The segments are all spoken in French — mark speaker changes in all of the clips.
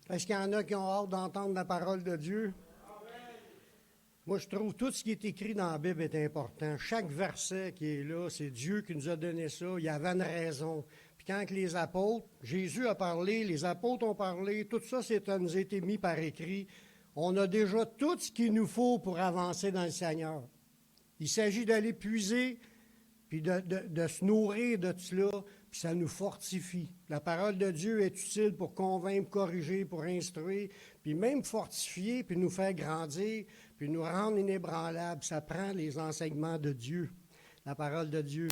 Speaker 1: Est-ce qu'il y en a qui ont hâte d'entendre la parole de Dieu? Moi, je trouve tout ce qui est écrit dans la Bible est important. Chaque verset qui est là, c'est Dieu qui nous a donné ça. Il y avait une raison. Puis quand les apôtres, Jésus a parlé, les apôtres ont parlé, tout ça nous a été mis par écrit. On a déjà tout ce qu'il nous faut pour avancer dans le Seigneur. Il s'agit d'aller puiser, puis de se nourrir de cela, puis ça nous fortifie. La parole de Dieu est utile pour convaincre, corriger, pour instruire, puis même fortifier, puis nous faire grandir, puis nous rendre inébranlables. Ça prend les enseignements de Dieu, la parole de Dieu.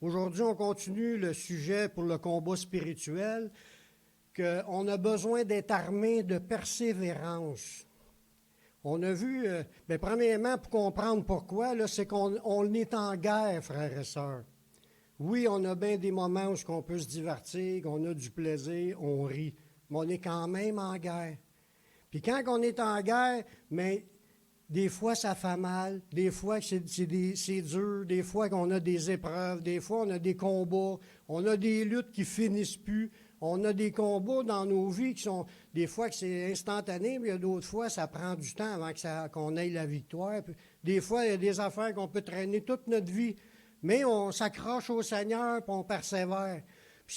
Speaker 1: Aujourd'hui, on continue le sujet pour le combat spirituel, qu'on a besoin d'être armé de persévérance. On a vu, premièrement, pour comprendre pourquoi, là, c'est qu'on est en guerre, frères et sœurs. Oui, on a bien des moments où on peut se divertir, qu'on a du plaisir, on rit, mais on est quand même en guerre. Puis quand on est en guerre, mais des fois ça fait mal, des fois c'est dur, des fois qu'on a des épreuves, des fois on a des combats, on a des luttes qui finissent plus. On a des combats dans nos vies qui sont, des fois que c'est instantané, mais il y a d'autres fois, ça prend du temps avant qu'on ait la victoire. Puis, des fois, il y a des affaires qu'on peut traîner toute notre vie, mais on s'accroche au Seigneur et on persévère. Puis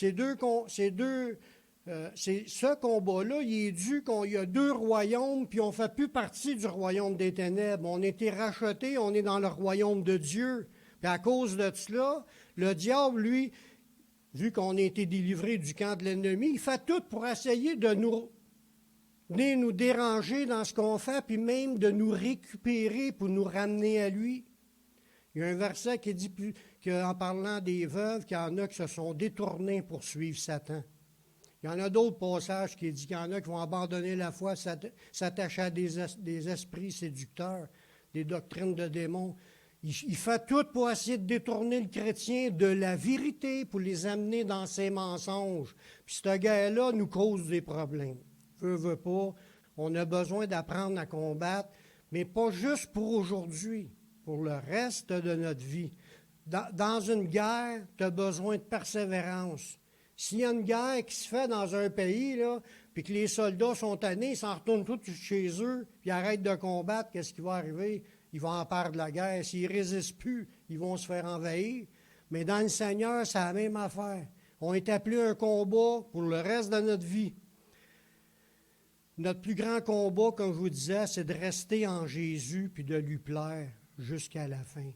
Speaker 1: ce combat-là, il est dû qu'il y a deux royaumes, puis on ne fait plus partie du royaume des ténèbres. On a été rachetés, on est dans le royaume de Dieu. Puis à cause de cela, le diable, lui, vu qu'on a été délivrés du camp de l'ennemi, il fait tout pour essayer de venir nous déranger dans ce qu'on fait, puis même de nous récupérer pour nous ramener à lui. Il y a un verset qui dit qu'en parlant des veuves, qu'il y en a qui se sont détournés pour suivre Satan. Il y en a d'autres passages qui disent qu'il y en a qui vont abandonner la foi, s'attacher à des esprits séducteurs, des doctrines de démons. Il fait tout pour essayer de détourner le chrétien de la vérité, pour les amener dans ses mensonges. Puis ce gars-là nous cause des problèmes. Veut pas, on a besoin d'apprendre à combattre, mais pas juste pour aujourd'hui, pour le reste de notre vie. Dans une guerre, tu as besoin de persévérance. S'il y a une guerre qui se fait dans un pays, là, puis que les soldats sont tannés, ils s'en retournent tous chez eux, puis arrêtent de combattre, qu'est-ce qui va arriver? Ils vont en perdre la guerre. S'ils ne résistent plus, ils vont se faire envahir. Mais dans le Seigneur, c'est la même affaire. On est appelé à un combat pour le reste de notre vie. Notre plus grand combat, comme je vous disais, c'est de rester en Jésus puis de lui plaire jusqu'à la fin.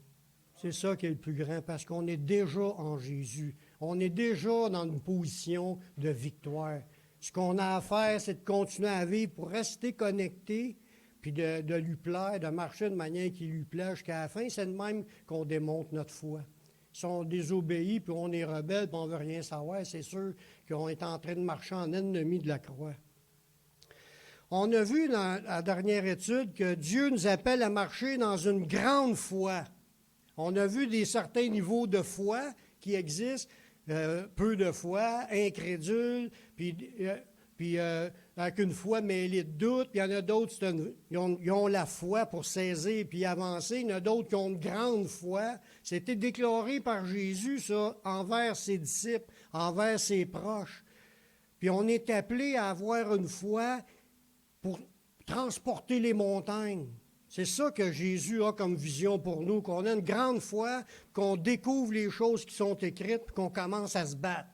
Speaker 1: C'est ça qui est le plus grand, parce qu'on est déjà en Jésus. On est déjà dans une position de victoire. Ce qu'on a à faire, c'est de continuer à vivre pour rester connecté, puis de lui plaire, de marcher de manière qui lui plaît jusqu'à la fin. C'est de même qu'on démontre notre foi. Si on désobéit, puis on est rebelle, puis on ne veut rien savoir, c'est sûr qu'on est en train de marcher en ennemi de la croix. On a vu dans la dernière étude que Dieu nous appelle à marcher dans une grande foi. On a vu certains niveaux de foi qui existent, peu de foi, incrédule, puis avec une foi mêlée de doute. Puis il y en a d'autres, ils ont la foi pour saisir puis avancer. Il y en a d'autres qui ont une grande foi. C'était déclaré par Jésus, ça, envers ses disciples, envers ses proches. Puis on est appelé à avoir une foi pour transporter les montagnes. C'est ça que Jésus a comme vision pour nous, qu'on a une grande foi, qu'on découvre les choses qui sont écrites, puis qu'on commence à se battre.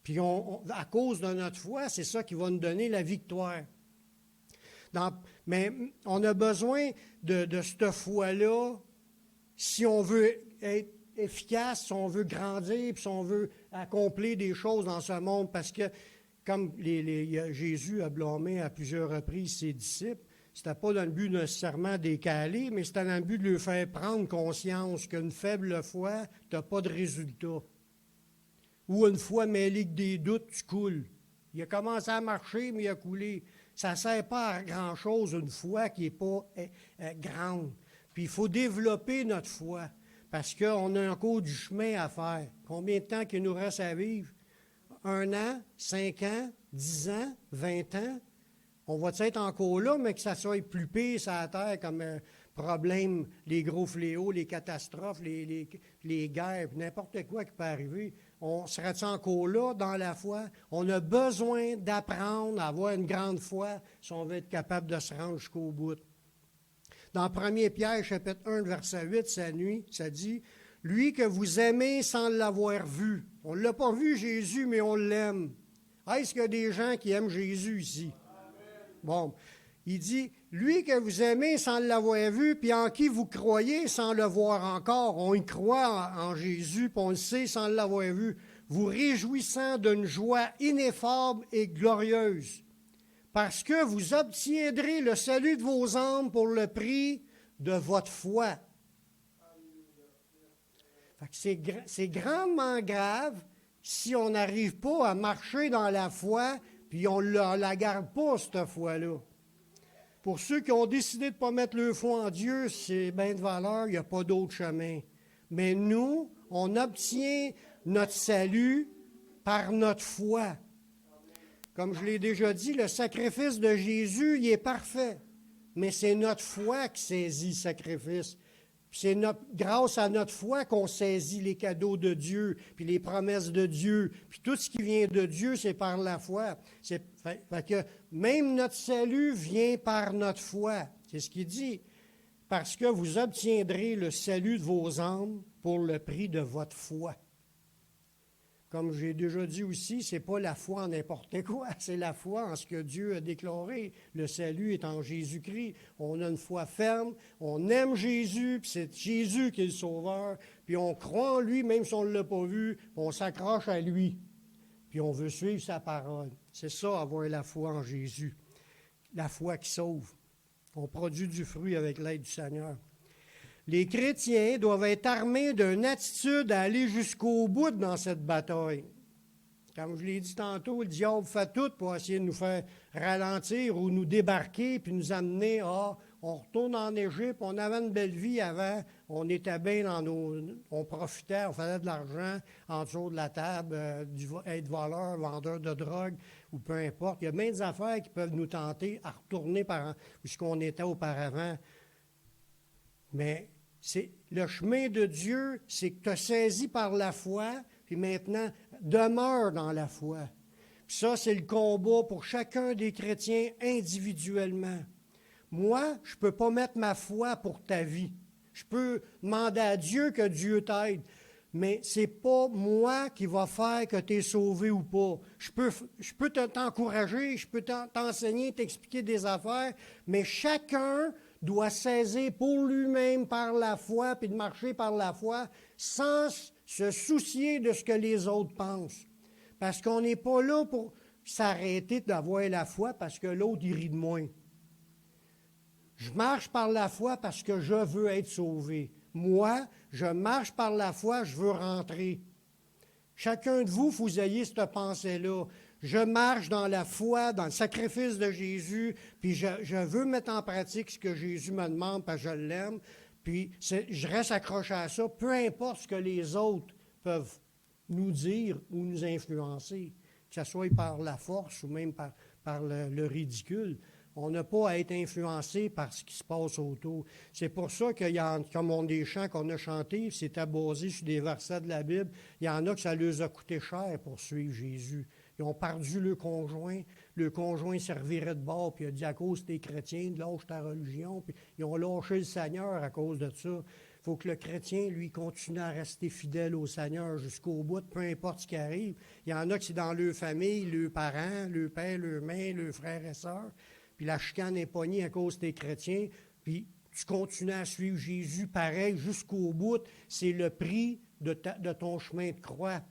Speaker 1: Puis à cause de notre foi, c'est ça qui va nous donner la victoire. Mais on a besoin de cette foi-là si on veut être efficace, si on veut grandir, puis si on veut accomplir des choses dans ce monde. Parce que, comme Jésus a blâmé à plusieurs reprises ses disciples, c'était pas dans le but nécessairement d'écaler, mais c'était dans le but de leur faire prendre conscience qu'une faible foi, tu n'as pas de résultat. Ou une foi mêlée que des doutes, tu coules. Il a commencé à marcher, mais il a coulé. Ça ne sert pas à grand-chose, une foi qui n'est pas grande. Puis il faut développer notre foi, parce qu'on a encore du chemin à faire. Combien de temps qu'il nous reste à vivre? 1 an, 5 ans, 10 ans, 20 ans? On va être encore là, mais que ça soit plus pire sur la terre comme problème, les gros fléaux, les catastrophes, les guerres, n'importe quoi qui peut arriver. on serait encore là dans la foi? On a besoin d'apprendre à avoir une grande foi si on veut être capable de se rendre jusqu'au bout. Dans 1 Pierre, chapitre 1, verset 8, ça dit « Lui que vous aimez sans l'avoir vu. » On ne l'a pas vu, Jésus, mais on l'aime. Est-ce qu'il y a des gens qui aiment Jésus ici? Bon, il dit « Lui que vous aimez sans l'avoir vu, puis en qui vous croyez sans le voir encore. » On y croit en Jésus, puis on le sait sans l'avoir vu. « Vous réjouissant d'une joie ineffable et glorieuse. » Parce que vous obtiendrez le salut de vos âmes pour le prix de votre foi. Fait que c'est grandement grave si on n'arrive pas à marcher dans la foi, puis on ne la garde pas, cette foi-là. Pour ceux qui ont décidé de ne pas mettre leur foi en Dieu, c'est bien de valeur, il n'y a pas d'autre chemin. Mais nous, on obtient notre salut par notre foi. Comme je l'ai déjà dit, le sacrifice de Jésus, il est parfait. Mais c'est notre foi qui saisit le sacrifice. C'est grâce à notre foi qu'on saisit les cadeaux de Dieu, puis les promesses de Dieu. Puis tout ce qui vient de Dieu, c'est par la foi. Fait que même notre salut vient par notre foi. C'est ce qu'il dit. Parce que vous obtiendrez le salut de vos âmes pour le prix de votre foi. Comme j'ai déjà dit aussi, ce n'est pas la foi en n'importe quoi, c'est la foi en ce que Dieu a déclaré. Le salut est en Jésus-Christ. On a une foi ferme, on aime Jésus, puis c'est Jésus qui est le Sauveur, puis on croit en lui, même si on ne l'a pas vu, on s'accroche à lui, puis on veut suivre sa parole. C'est ça, avoir la foi en Jésus, la foi qui sauve. On produit du fruit avec l'aide du Seigneur. Les chrétiens doivent être armés d'une attitude à aller jusqu'au bout dans cette bataille. Comme je l'ai dit tantôt, le diable fait tout pour essayer de nous faire ralentir ou nous débarquer puis nous amener on retourne en Égypte, on avait une belle vie avant, on était bien on profitait, on faisait de l'argent en dessous de la table, être voleur, vendeur de drogue ou peu importe. Il y a bien des affaires qui peuvent nous tenter à retourner par ce qu'on était auparavant. Mais le chemin de Dieu, c'est que tu as saisi par la foi, puis maintenant, demeure dans la foi. Puis ça, c'est le combat pour chacun des chrétiens individuellement. Moi, je ne peux pas mettre ma foi pour ta vie. Je peux demander à Dieu que Dieu t'aide, mais ce n'est pas moi qui va faire que tu es sauvé ou pas. Je peux t'encourager, je peux t'enseigner, t'expliquer des affaires, mais chacun doit saisir pour lui-même par la foi, puis de marcher par la foi, sans se soucier de ce que les autres pensent. Parce qu'on n'est pas là pour s'arrêter d'avoir la foi parce que l'autre, il rit de moi. Je marche par la foi parce que je veux être sauvé. Moi, je marche par la foi, je veux rentrer. Chacun de vous, vous ayez cette pensée-là. Je marche dans la foi, dans le sacrifice de Jésus, puis je veux mettre en pratique ce que Jésus me demande parce que je l'aime, puis je reste accroché à ça, peu importe ce que les autres peuvent nous dire ou nous influencer, que ce soit par la force ou même par le ridicule. On n'a pas à être influencé par ce qui se passe autour. C'est pour ça qu'il y a, comme des chants qu'on a chantés, c'était basé sur des versets de la Bible. Il y en a que ça leur a coûté cher pour suivre Jésus. Ils ont perdu le conjoint servirait de bord, puis il a dit à cause des chrétiens, lâche ta religion, puis ils ont lâché le Seigneur à cause de ça. Il faut que le chrétien, lui, continue à rester fidèle au Seigneur jusqu'au bout, peu importe ce qui arrive. Il y en a qui c'est dans leur famille, leurs parents, leurs pères, leurs mères, leurs frères et sœurs, puis la chicane est pognée à cause des chrétiens, puis tu continues à suivre Jésus pareil jusqu'au bout. C'est le prix de ton chemin de croix.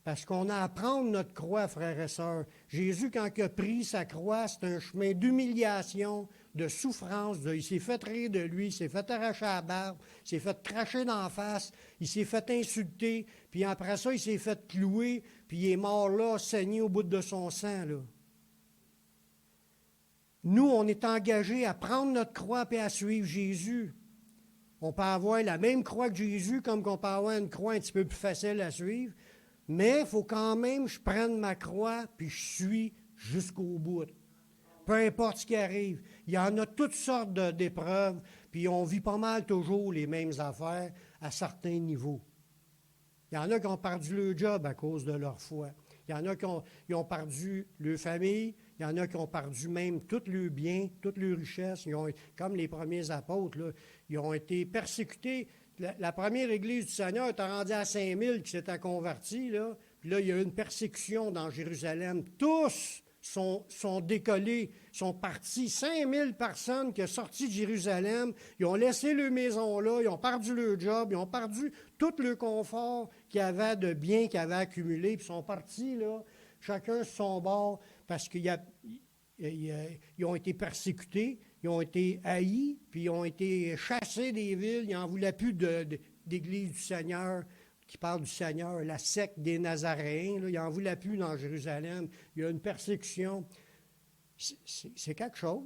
Speaker 1: Parce qu'on a à prendre notre croix, frères et sœurs. Jésus, quand il a pris sa croix, c'est un chemin d'humiliation, de souffrance. Il s'est fait rire de lui, il s'est fait arracher la barbe, il s'est fait cracher d'en face, il s'est fait insulter, puis après ça, il s'est fait clouer, puis il est mort là, saigné au bout de son sang, là. Nous, on est engagés à prendre notre croix et à suivre Jésus. On peut avoir la même croix que Jésus, comme qu'on peut avoir une croix un petit peu plus facile à suivre, mais il faut quand même que je prenne ma croix puis je suis jusqu'au bout. Peu importe ce qui arrive. Il y en a toutes sortes d'épreuves, puis on vit pas mal toujours les mêmes affaires à certains niveaux. Il y en a qui ont perdu leur job à cause de leur foi. Il y en a qui ont perdu leur famille. Il y en a qui ont perdu même tous leurs biens, toutes leurs richesses. Comme les premiers apôtres, là, ils ont été persécutés. La première Église du Seigneur était rendue à 5000 qui s'étaient convertis. Là. Puis là, il y a eu une persécution dans Jérusalem. Tous sont décollés, sont partis. 5000 personnes qui sont sorties de Jérusalem. Ils ont laissé leur maison là, ils ont perdu leur job, ils ont perdu tout le confort qu'ils avaient de biens qu'ils avaient accumulés. Puis ils sont partis, là, chacun sur son bord, parce qu'ils ont été persécutés, ils ont été haïs, puis ils ont été chassés des villes. Ils n'en voulaient plus d'église du Seigneur, qui parle du Seigneur, la secte des Nazaréens. Là, ils n'en voulaient plus dans Jérusalem. Il y a une persécution. C'est quelque chose.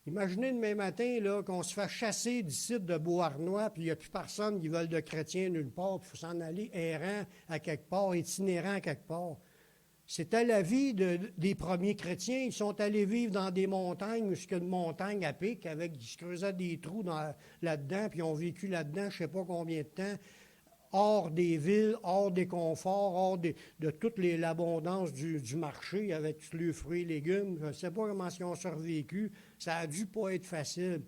Speaker 1: Imaginez demain matin là, qu'on se fait chasser du site de Beauharnois, puis il n'y a plus personne qui veut de chrétiens nulle part, puis il faut s'en aller errant à quelque part, itinérant à quelque part. C'était la vie des premiers chrétiens. Ils sont allés vivre dans des montagnes, où il y a une montagne à pic, ils se creusaient des trous là-dedans, puis ils ont vécu là-dedans, je ne sais pas combien de temps, hors des villes, hors des conforts, hors de toute l'abondance du marché, avec tous les fruits et légumes. Je ne sais pas comment ils ont survécu. Ça a dû pas être facile.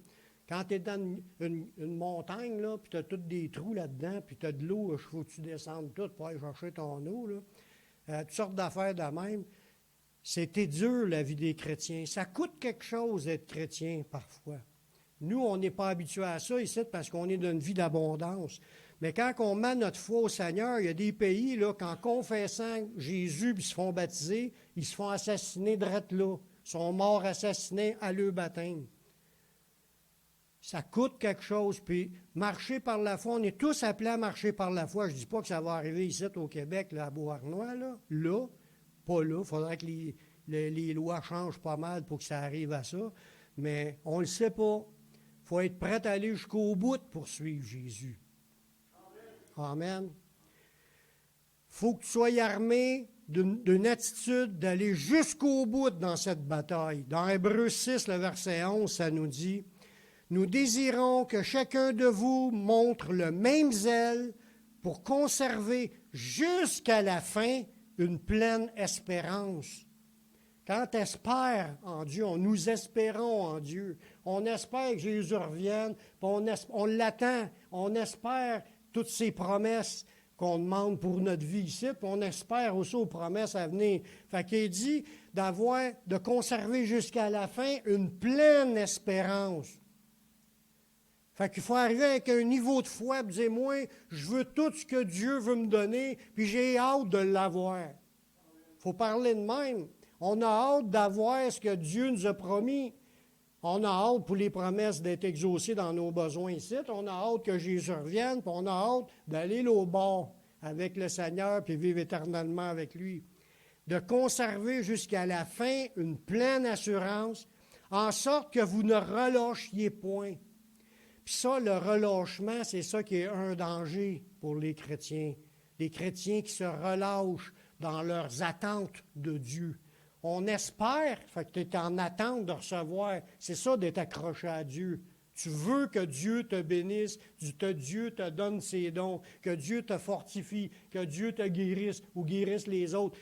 Speaker 1: Quand tu es dans une montagne, là, puis tu as tous des trous là-dedans, puis tu as de l'eau, il faut que tu descendes tout pour aller chercher ton eau, là. Toutes sortes d'affaires de même. C'était dur, la vie des chrétiens. Ça coûte quelque chose d'être chrétien, parfois. Nous, on n'est pas habitués à ça ici parce qu'on est dans une vie d'abondance. Mais quand on met notre foi au Seigneur, il y a des pays, là, qu'en confessant Jésus puis se font baptiser, ils se font assassiner direct là. Ils sont morts assassinés à leur baptême. Ça coûte quelque chose. Puis marcher par la foi, on est tous appelés à marcher par la foi. Je ne dis pas que ça va arriver ici au Québec, là, à Beauharnois, là. Là, pas là. Il faudrait que les lois changent pas mal pour que ça arrive à ça. Mais on ne le sait pas. Il faut être prêt à aller jusqu'au bout pour suivre Jésus. Amen. Il faut que tu sois armé d'une attitude d'aller jusqu'au bout dans cette bataille. Dans Hébreux 6, le verset 11, ça nous dit « Nous désirons que chacun de vous montre le même zèle pour conserver jusqu'à la fin une pleine espérance. » Quand tu espères en Dieu, nous espérons en Dieu. On espère que Jésus revienne, on l'attend, on espère toutes ces promesses qu'on demande pour notre vie ici, puis on espère aussi aux promesses à venir. Fait qu'il dit de conserver jusqu'à la fin une pleine espérance. Fait qu'il faut arriver avec un niveau de foi, et dire, moi, je veux tout ce que Dieu veut me donner, puis j'ai hâte de l'avoir. Il faut parler de même. On a hâte d'avoir ce que Dieu nous a promis. On a hâte pour les promesses d'être exaucées dans nos besoins ici. On a hâte que Jésus revienne, puis on a hâte d'aller au bord avec le Seigneur, puis vivre éternellement avec lui. De conserver jusqu'à la fin une pleine assurance, en sorte que vous ne relâchiez point. Puis ça, le relâchement, c'est ça qui est un danger pour les chrétiens. Les chrétiens qui se relâchent dans leurs attentes de Dieu. On espère, fait que tu es en attente de recevoir. C'est ça d'être accroché à Dieu. Tu veux que Dieu te bénisse, que Dieu te donne ses dons, que Dieu te fortifie, que Dieu te guérisse ou guérisse les autres.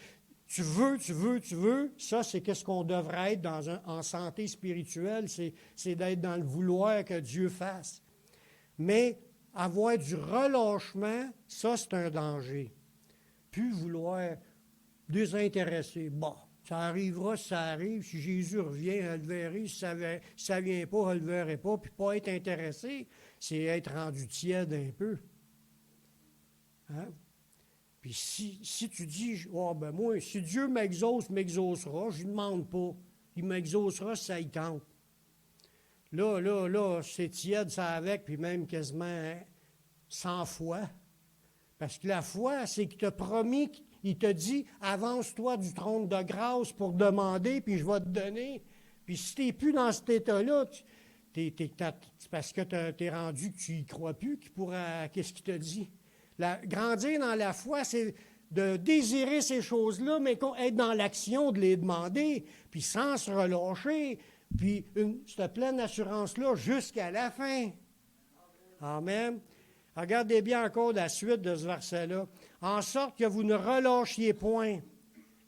Speaker 1: Tu veux. Ça, c'est qu'est-ce qu'on devrait être en santé spirituelle, c'est d'être dans le vouloir que Dieu fasse. Mais avoir du relâchement, ça, c'est un danger. Puis vouloir désintéresser. Bon, ça arrivera si ça arrive. Si Jésus revient, je le verrai. Si ça ne vient pas, je ne le verrai pas. Puis pas être intéressé, c'est être rendu tiède un peu. Hein? Puis si tu dis, oh, ben moi, si Dieu m'exaucera, je ne demande pas. Il m'exaucera si ça y tente. Là, c'est tiède, ça avec, puis même quasiment sans foi. Parce que la foi, c'est qu'il t'a promis, il te dit, avance-toi du trône de grâce pour demander, puis je vais te donner. Puis si tu n'es plus dans cet état-là, c'est parce que tu es rendu que tu n'y crois plus, qu'est-ce qu'il te dit? Grandir dans la foi, c'est de désirer ces choses-là, mais être dans l'action de les demander, puis sans se relâcher, puis cette pleine assurance-là jusqu'à la fin. Amen. Regardez bien encore la suite de ce verset-là. En sorte que vous ne relâchiez point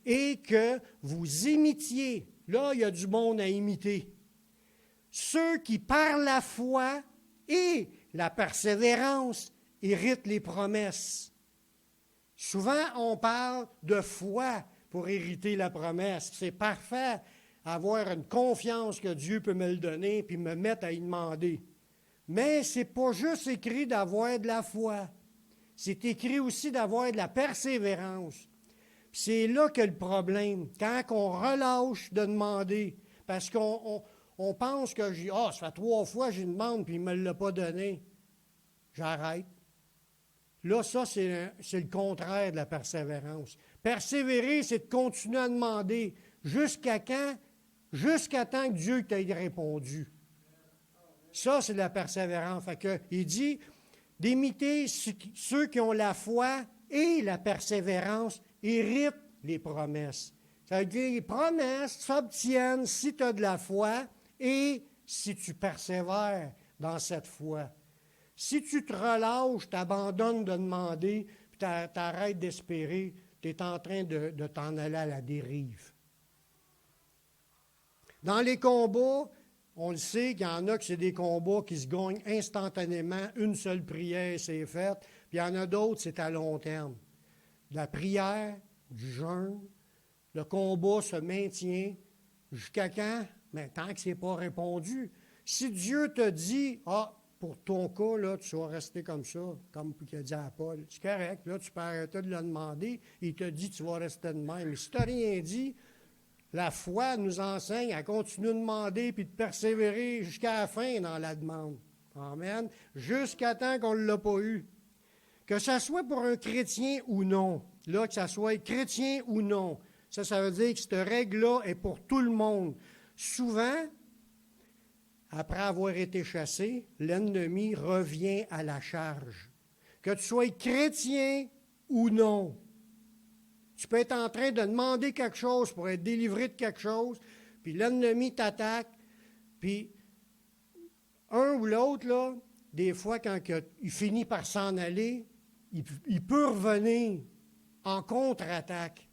Speaker 1: et que vous imitiez. Là, il y a du monde à imiter. Ceux qui, par la foi et la persévérance, héritent les promesses. Souvent, on parle de foi pour hériter la promesse. C'est parfait avoir une confiance que Dieu peut me le donner puis me mettre à y demander. Mais ce n'est pas juste écrit d'avoir de la foi. C'est écrit aussi d'avoir de la persévérance. Puis c'est là que le problème, quand on relâche de demander, parce qu'on pense que ça fait 3 fois que je demande puis il ne me l'a pas donné. J'arrête. Là, ça, c'est le contraire de la persévérance. Persévérer, c'est de continuer à demander. Jusqu'à quand? Jusqu'à temps que Dieu t'ait répondu. Ça, c'est de la persévérance. Fait que, il dit d'imiter ceux qui ont la foi et la persévérance héritent les promesses. Ça veut dire les promesses s'obtiennent si tu as de la foi et si tu persévères dans cette foi. Si tu te relâches, tu abandonnes de demander, puis tu arrêtes d'espérer, tu es en train de t'en aller à la dérive. Dans les combats, on le sait qu'il y en a que c'est des combats qui se gagnent instantanément, une seule prière, c'est fait, puis il y en a d'autres, c'est à long terme. De la prière, du jeûne, le combat se maintient jusqu'à quand? Mais tant que ce n'est pas répondu. Si Dieu te dit, pour ton cas, là, tu vas rester comme ça, comme il a dit à Paul. C'est correct, là, tu peux arrêter de le demander. Il te dit, tu vas rester de même. Mais si tu n'as rien dit, la foi nous enseigne à continuer de demander puis de persévérer jusqu'à la fin dans la demande. Amen. Jusqu'à temps qu'on ne l'a pas eu. Que ce soit pour un chrétien ou non, là, que ce soit chrétien ou non, ça veut dire que cette règle-là est pour tout le monde. Souvent, après avoir été chassé, l'ennemi revient à la charge. Que tu sois chrétien ou non, tu peux être en train de demander quelque chose pour être délivré de quelque chose, puis l'ennemi t'attaque, puis un ou l'autre, là, des fois, quand il finit par s'en aller, il peut revenir en contre-attaque.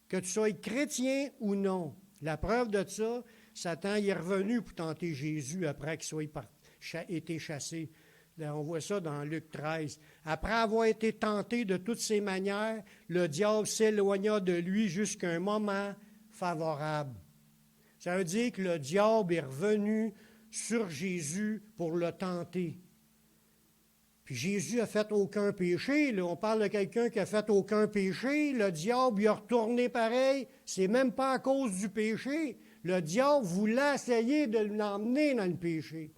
Speaker 1: Que tu sois chrétien ou non. La preuve de ça, Satan il est revenu pour tenter Jésus après qu'il soit été chassé. Là, on voit ça dans Luc 13. Après avoir été tenté de toutes ses manières, le diable s'éloigna de lui jusqu'à un moment favorable. Ça veut dire que le diable est revenu sur Jésus pour le tenter. Puis Jésus n'a fait aucun péché. Là, on parle de quelqu'un qui n'a fait aucun péché. Le diable lui a retourné pareil. C'est même pas à cause du péché. Le diable voulait essayer de l'emmener dans le péché.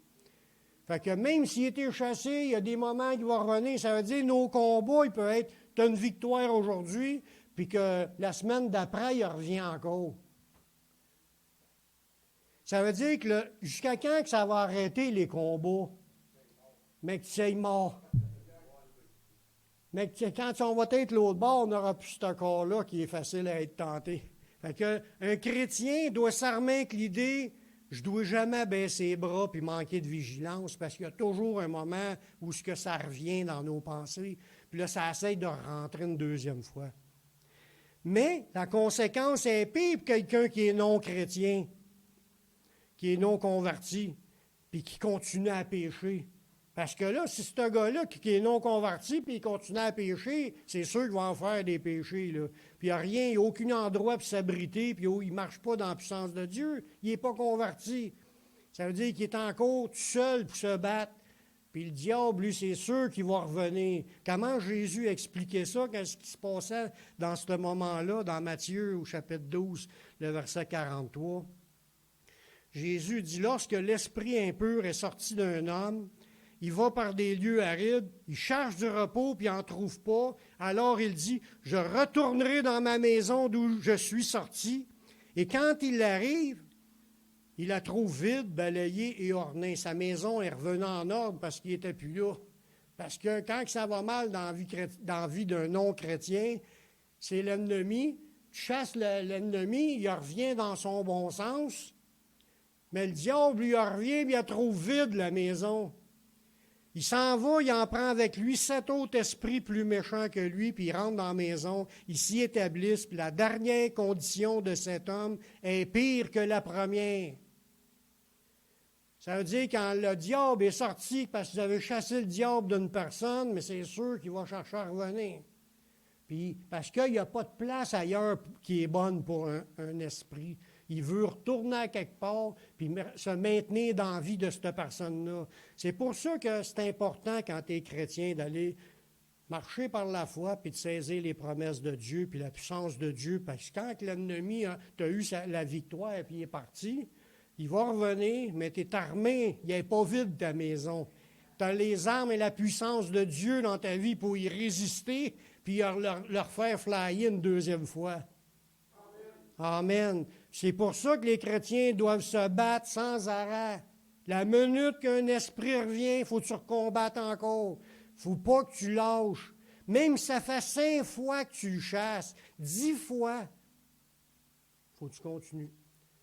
Speaker 1: Fait que même s'il était chassé, il y a des moments qu'il va revenir. Ça veut dire que nos combats, il peut être, tu as une victoire aujourd'hui, puis que la semaine d'après, il revient encore. Ça veut dire que jusqu'à quand que ça va arrêter les combats? Mais que tu es mort. Mais que quand on va être l'autre bord, on n'aura plus ce corps-là qui est facile à être tenté. Fait que un chrétien doit s'armer avec l'idée, je ne dois jamais baisser les bras puis manquer de vigilance, parce qu'il y a toujours un moment où ce que ça revient dans nos pensées, puis là, ça essaie de rentrer une deuxième fois. Mais la conséquence est pire pour quelqu'un qui est non chrétien, qui est non converti, puis qui continue à pécher. Parce que là, si ce gars-là qui est non converti puis il continue à pécher, c'est sûr qu'il va en faire des péchés. Là. Puis il n'y a rien, il n'y a aucun endroit pour s'abriter, puis il ne marche pas dans la puissance de Dieu. Il n'est pas converti. Ça veut dire qu'il est encore tout seul pour se battre. Puis le diable, lui, c'est sûr qu'il va revenir. Comment Jésus expliquait ça? Qu'est-ce qui se passait dans ce moment-là, dans Matthieu, au chapitre 12, le verset 43? Jésus dit, lorsque l'esprit impur est sorti d'un homme, il va par des lieux arides, il cherche du repos, puis il n'en trouve pas. Alors il dit, je retournerai dans ma maison d'où je suis sorti. Et quand il arrive, il la trouve vide, balayée et ornée. Sa maison est revenue en ordre parce qu'il n'était plus là. Parce que quand ça va mal dans la vie d'un non-chrétien, c'est l'ennemi. Tu chasses l'ennemi, il revient dans son bon sens. Mais le diable, lui, il revient, puis il la trouve vide, la maison. Il s'en va, il en prend avec lui 7 autres esprits plus méchants que lui, puis il rentre dans la maison, ils s'y établissent, puis la dernière condition de cet homme est pire que la première. Ça veut dire quand le diable est sorti, parce que vous avez chassé le diable d'une personne, mais c'est sûr qu'il va chercher à revenir. Puis, parce qu'il n'y a pas de place ailleurs qui est bonne pour un esprit. Il veut retourner à quelque part puis se maintenir dans la vie de cette personne-là. C'est pour ça que c'est important, quand tu es chrétien, d'aller marcher par la foi puis de saisir les promesses de Dieu puis la puissance de Dieu. Parce que quand l'ennemi a eu la victoire puis il est parti, il va revenir, mais tu es armé. Il n'est pas vide ta maison. Tu as les armes et la puissance de Dieu dans ta vie pour y résister puis leur faire flyer une deuxième fois. Amen. C'est pour ça que les chrétiens doivent se battre sans arrêt. La minute qu'un esprit revient, il faut que tu recombattes encore. Il ne faut pas que tu lâches. Même si ça fait 5 fois que tu le chasses, 10 fois, il faut que tu continues.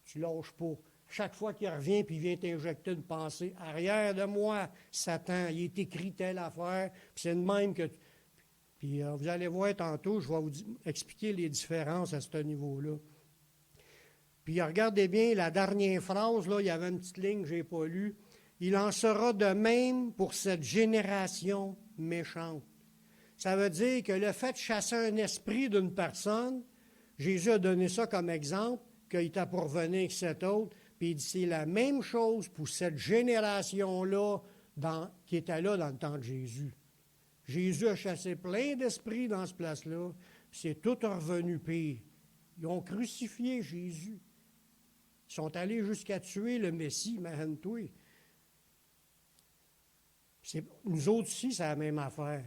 Speaker 1: Tu ne lâches pas. Chaque fois qu'il revient puis il vient t'injecter une pensée, arrière de moi, Satan, il est écrit telle affaire, puis c'est de même que... Puis vous allez voir tantôt, je vais vous expliquer les différences à ce niveau-là. Puis regardez bien la dernière phrase, là, il y avait une petite ligne que je n'ai pas lue. Il en sera de même pour cette génération méchante. Ça veut dire que le fait de chasser un esprit d'une personne, Jésus a donné ça comme exemple, qu'il était pour venir avec cet autre, puis il dit c'est la même chose pour cette génération-là qui était là dans le temps de Jésus. Jésus a chassé plein d'esprits dans ce place-là, puis c'est tout revenu pire. Ils ont crucifié Jésus. Ils sont allés jusqu'à tuer le Messie, imagine-toi. Nous autres ici, c'est la même affaire.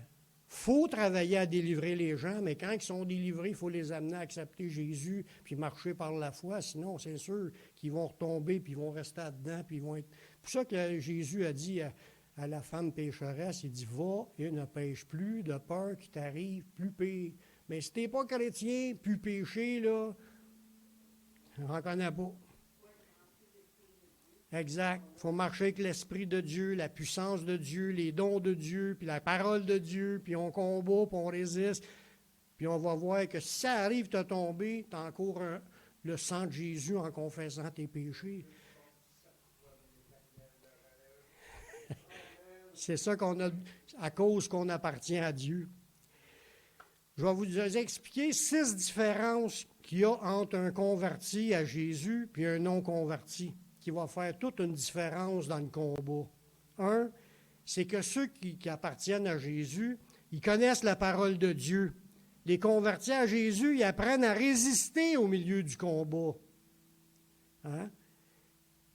Speaker 1: Il faut travailler à délivrer les gens, mais quand ils sont délivrés, il faut les amener à accepter Jésus, puis marcher par la foi. Sinon, c'est sûr qu'ils vont retomber, puis ils vont rester là-dedans, puis ils vont être... C'est pour ça que Jésus a dit à la femme pécheresse, il dit, va et ne pêche plus, de peur qu'il t'arrive plus pire. Mais si tu n'es pas chrétien, plus péché, là, on n'en connaît pas. Exact. Il faut marcher avec l'Esprit de Dieu, la puissance de Dieu, les dons de Dieu, puis la parole de Dieu, puis on combat, puis on résiste. Puis on va voir que si ça arrive de tomber, tu as encore le sang de Jésus en confessant tes péchés. C'est ça qu'on a, à cause qu'on appartient à Dieu. Je vais vous expliquer 6 différences qu'il y a entre un converti à Jésus et un non-converti, qui va faire toute une différence dans le combat. Un, c'est que ceux qui appartiennent à Jésus, ils connaissent la parole de Dieu. Les convertis à Jésus, ils apprennent à résister au milieu du combat. Hein?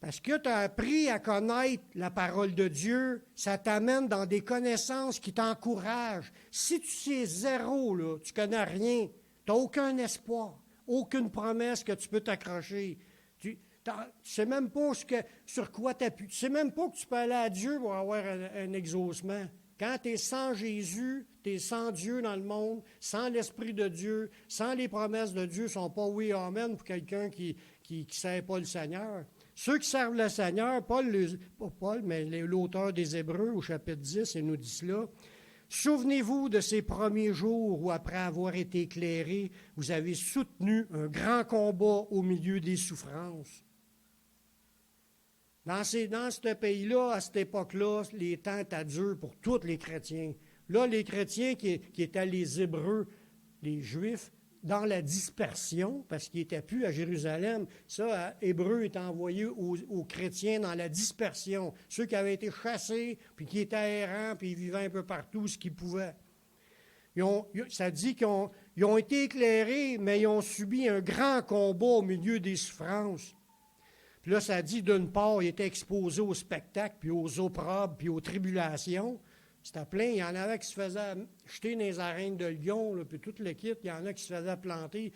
Speaker 1: Parce que tu as appris à connaître la parole de Dieu, ça t'amène dans des connaissances qui t'encouragent. Si tu sais zéro, là, tu ne connais rien, tu n'as aucun espoir, aucune promesse que tu peux t'accrocher. Tu ne sais même pas sur quoi tu appuies. Tu ne sais même pas que tu peux aller à Dieu pour avoir un exaucement. Quand tu es sans Jésus, tu es sans Dieu dans le monde, sans l'Esprit de Dieu, sans les promesses de Dieu, ne sont pas oui, amen pour quelqu'un qui ne sait pas le Seigneur. Ceux qui servent le Seigneur, pas Paul, mais l'auteur des Hébreux au chapitre 10, il nous dit cela. Souvenez-vous de ces premiers jours où, après avoir été éclairés, vous avez soutenu un grand combat au milieu des souffrances. Dans ce pays-là, à cette époque-là, les temps étaient durs pour tous les chrétiens. Là, les chrétiens qui étaient les Hébreux, les Juifs, dans la dispersion, parce qu'ils n'étaient plus à Jérusalem, ça, Hébreux est envoyé aux chrétiens dans la dispersion. Ceux qui avaient été chassés, puis qui étaient errants, puis ils vivaient un peu partout ce qu'ils pouvaient. Ça dit qu'ils ont été éclairés, mais ils ont subi un grand combat au milieu des souffrances. Puis là, ça dit, d'une part, ils étaient exposés au spectacle, puis aux opprobres, puis aux tribulations. C'était plein. Il y en avait qui se faisaient jeter dans les arènes de lion, là, puis tout le kit. Il y en a qui se faisaient planter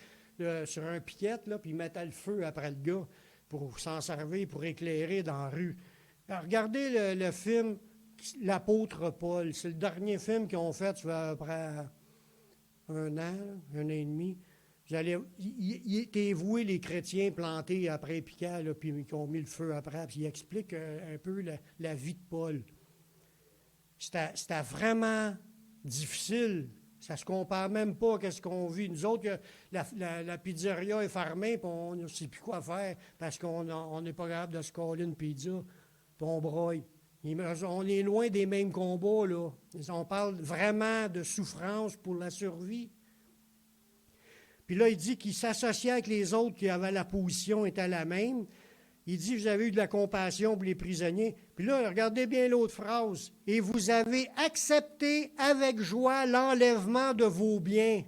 Speaker 1: sur un piquet, là, puis ils mettaient le feu après le gars pour s'en servir, pour éclairer dans la rue. Alors, regardez le film L'Apôtre Paul. C'est le dernier film qu'ils ont fait, ça fait après un an et demi. Il était voué, les chrétiens plantés après Piquet, puis qui ont mis le feu après. Puis il explique un peu la vie de Paul. c'était vraiment difficile. Ça ne se compare même pas à ce qu'on vit. Nous autres, la pizzeria est fermée, puis on ne sait plus quoi faire parce qu'on n'est pas capable de se coller une pizza, puis on broye. On est loin des mêmes combats, là. On parle vraiment de souffrance pour la survie. Puis là, il dit qu'il s'associait avec les autres qui avaient la position, étaient la même. Il dit, vous avez eu de la compassion pour les prisonniers. Puis là, regardez bien l'autre phrase. Et vous avez accepté avec joie l'enlèvement de vos biens.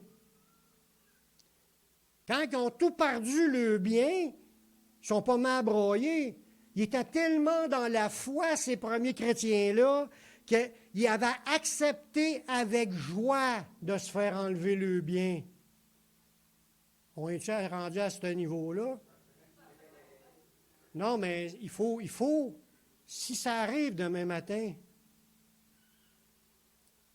Speaker 1: Quand ils ont tout perdu le bien, ils sont pas mal broyés. Ils étaient tellement dans la foi, ces premiers chrétiens-là, qu'ils avaient accepté avec joie de se faire enlever le bien. On est-tu rendu à ce niveau-là? Non, mais il faut, si ça arrive demain matin,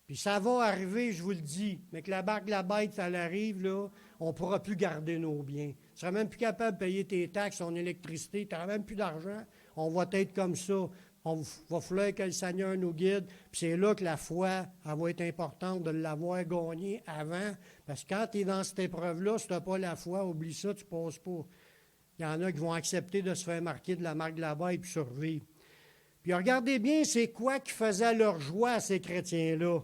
Speaker 1: puis ça va arriver, je vous le dis, mais que la barque de la bête, ça arrive, là, on ne pourra plus garder nos biens. Tu ne seras même plus capable de payer tes taxes, ton électricité, tu n'auras même plus d'argent. On va être comme ça. On va falloir que le Seigneur nous guide. Puis c'est là que la foi, elle va être importante de l'avoir gagnée avant. Parce que quand tu es dans cette épreuve-là, si tu n'as pas la foi, oublie ça, tu ne passes pas. Il y en a qui vont accepter de se faire marquer de la marque de la bête et puis survivre. Puis regardez bien, c'est quoi qui faisait leur joie à ces chrétiens-là.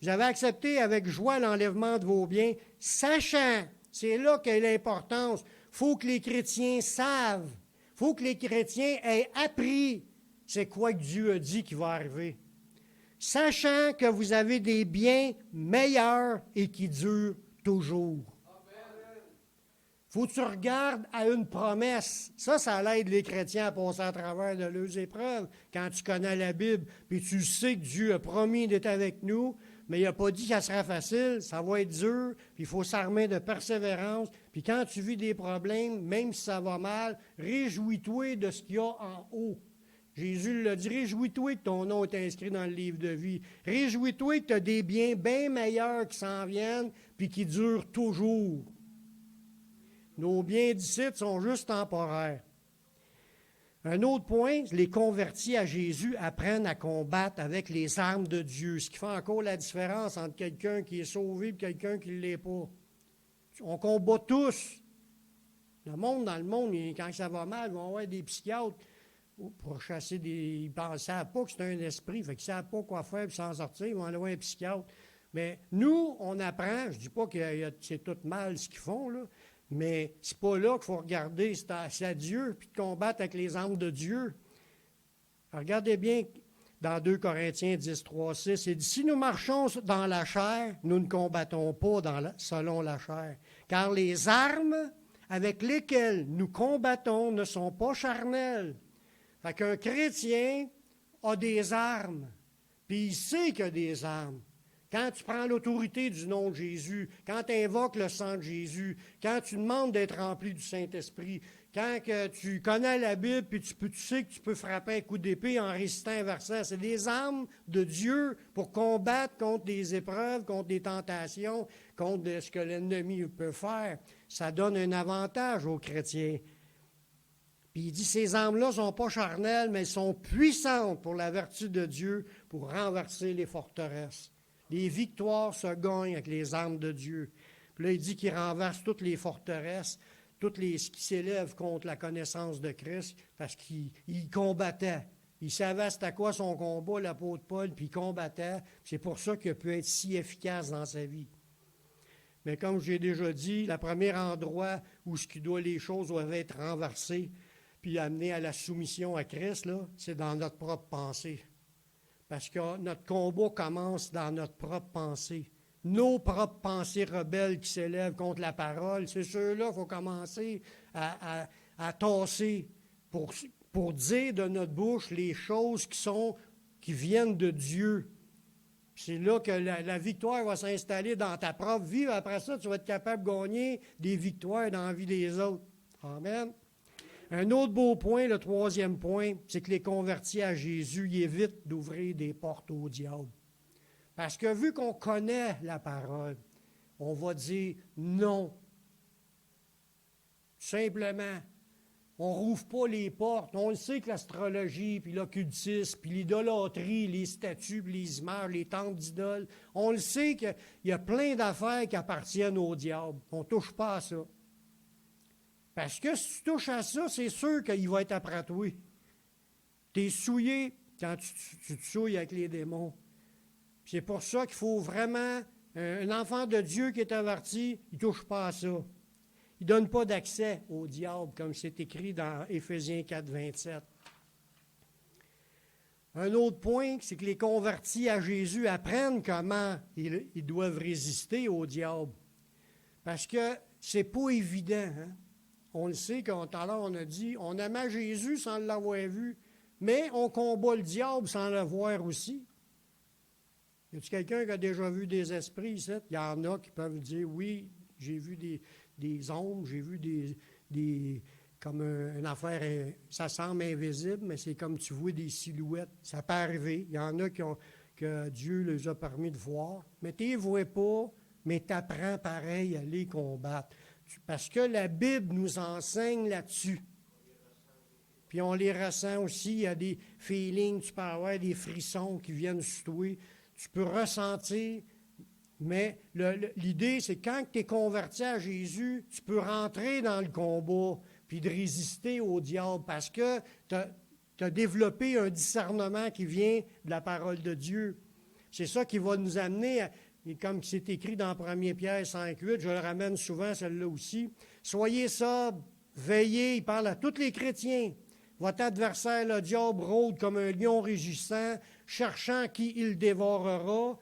Speaker 1: Vous avez accepté avec joie l'enlèvement de vos biens, sachant, c'est là qu'est l'importance, il faut que les chrétiens savent, il faut que les chrétiens aient appris c'est quoi que Dieu a dit qui va arriver. Sachant que vous avez des biens meilleurs et qui durent toujours. Faut que tu regardes à une promesse. Ça l'aide les chrétiens à passer à travers de leurs épreuves. Quand tu connais la Bible, puis tu sais que Dieu a promis d'être avec nous, mais il n'a pas dit que ça sera facile, ça va être dur, puis il faut s'armer de persévérance. Puis quand tu vis des problèmes, même si ça va mal, réjouis-toi de ce qu'il y a en haut. Jésus l'a dit, réjouis-toi que ton nom est inscrit dans le livre de vie. Réjouis-toi que tu as des biens bien meilleurs qui s'en viennent, puis qui durent toujours. Nos biens d'ici sont juste temporaires. Un autre point, les convertis à Jésus apprennent à combattre avec les armes de Dieu, ce qui fait encore la différence entre quelqu'un qui est sauvé et quelqu'un qui ne l'est pas. On combat tous. Dans le monde, quand ça va mal, ils vont avoir des psychiatres pour chasser des... Ils ne savent pas que c'est un esprit, fait qu'ils ne savent pas quoi faire pour s'en sortir, ils vont aller voir un psychiatre. Mais nous, on apprend, je ne dis pas que c'est tout mal ce qu'ils font, là, mais c'est pas là qu'il faut regarder, c'est à Dieu, puis de combattre avec les armes de Dieu. Alors, regardez bien dans 2 Corinthiens 10, 3, 6, il dit, si nous marchons dans la chair, nous ne combattons pas selon la chair, car les armes avec lesquelles nous combattons ne sont pas charnelles. Fait qu'un chrétien a des armes, puis il sait qu'il a des armes. Quand tu prends l'autorité du nom de Jésus, quand tu invoques le sang de Jésus, quand tu demandes d'être rempli du Saint-Esprit, quand que tu connais la Bible, puis tu sais que tu peux frapper un coup d'épée en récitant un verset, c'est des armes de Dieu pour combattre contre des épreuves, contre des tentations, contre ce que l'ennemi peut faire. Ça donne un avantage aux chrétiens. Puis il dit, ces armes-là ne sont pas charnelles, mais elles sont puissantes pour la vertu de Dieu, pour renverser les forteresses. Les victoires se gagnent avec les armes de Dieu. Puis là, il dit qu'il renverse toutes les forteresses, ce qui s'élèvent contre la connaissance de Christ, parce qu'il combattait. Il savait c'était quoi son combat, l'apôtre Paul, puis il combattait. C'est pour ça qu'il a pu être si efficace dans sa vie. Mais comme j'ai déjà dit, le premier endroit où les choses doivent être renversées, puis amenées à la soumission à Christ, là, c'est dans notre propre pensée. Parce que notre combat commence dans notre propre pensée. Nos propres pensées rebelles qui s'élèvent contre la parole, c'est ceux-là qu'il faut commencer à tasser pour dire de notre bouche les choses qui viennent de Dieu. C'est là que la victoire va s'installer dans ta propre vie. Après ça, tu vas être capable de gagner des victoires dans la vie des autres. Amen. Un autre beau point, le troisième point, c'est que les convertis à Jésus, ils évitent d'ouvrir des portes au diable. Parce que vu qu'on connaît la parole, on va dire non. Simplement, On ne rouvre pas les portes. On le sait que l'astrologie, puis l'occultisme, puis l'idolâtrie, les statues, puis les images, les temples d'idoles, on le sait qu'il y a plein d'affaires qui appartiennent au diable. On ne touche pas à ça. Parce que si tu touches à ça, c'est sûr qu'il va être après toi. Tu es souillé quand tu te souilles avec les démons. Puis c'est pour ça qu'il faut vraiment... Un enfant de Dieu qui est averti, il ne touche pas à ça. Il ne donne pas d'accès au diable, comme c'est écrit dans Éphésiens 4, 27. Un autre point, c'est que les convertis à Jésus apprennent comment ils doivent résister au diable. Parce que c'est pas évident. Hein? On le sait, tout à l'heure on a dit, on aimait Jésus sans l'avoir vu, mais on combat le diable sans le voir aussi. Y a-t-il quelqu'un qui a déjà vu des esprits ici? Il y en a qui peuvent dire, oui, j'ai vu des ombres, j'ai vu des comme une affaire, ça semble invisible, mais c'est comme tu vois des silhouettes. Ça peut arriver. Il y en a que Dieu les a permis de voir. Mais tu ne les vois pas, mais tu apprends pareil à les combattre. Parce que la Bible nous enseigne là-dessus. Puis on les ressent aussi. Il y a des feelings, tu peux avoir des frissons qui viennent sur toi. Tu peux ressentir, mais l'idée, c'est quand tu es converti à Jésus, tu peux rentrer dans le combat puis de résister au diable parce que tu as développé un discernement qui vient de la parole de Dieu. C'est ça qui va nous amener, et comme c'est écrit dans 1 Pierre 5,8, je le ramène souvent, celle-là aussi, « Soyez sobres, veillez », il parle à tous les chrétiens. « Votre adversaire, le diable, rôde comme un lion rugissant, cherchant qui il dévorera. »